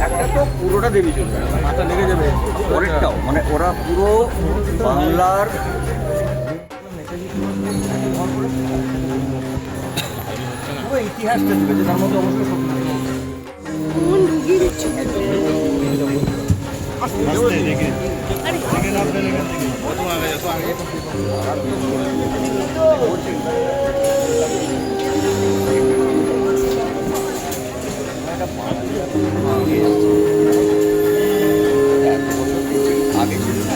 একটা তো পুরোটা দেবী চলবে, মাথা লেগে যাবে। পরেরটাও মানে ওরা পুরো বাংলার পুরো ইতিহাসটা তুলেছে, তার মধ্যে অবশ্যই সব আগে ছিল না।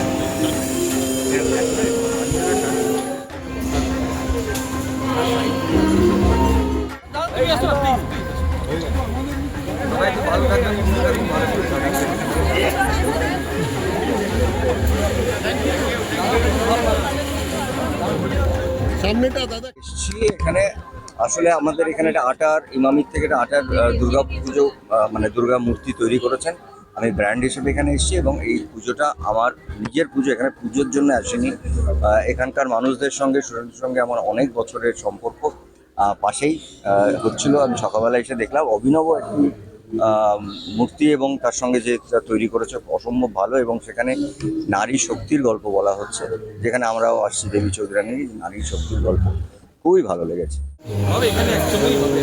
সবাই একটু ভালো থাকবেন, সুস্থ থাকুন, ভালো সামনেটা দাদা এসছি এখানে। আসলে আমাদের এখানে একটা আটার ইমামির থেকে একটা আটার দুর্গা পুজো মানে দুর্গা মূর্তি তৈরি করেছেন। আমি ব্র্যান্ড হিসেবে এখানে এসেছি এবং এই পুজোটা আমার নিজের পুজো, এখানে পুজোর জন্য আসিনি। এখানকার মানুষদের সঙ্গে স্টুডেন্টদের সঙ্গে আমার অনেক বছরের সম্পর্ক। পাশেই হচ্ছিল, আমি সকালবেলা এসে দেখলাম অভিনব একটি মূর্তি এবং তার সঙ্গে যে তৈরি করেছে অসম্ভব ভালো, এবং সেখানে নারী শক্তির গল্প বলা হচ্ছে, যেখানে আমরাও আসছি দেবী চৌধুরানীর নারী শক্তির গল্প। খুবই ভালো লেগেছে। এখানে অ্যাকচুয়ালি হবে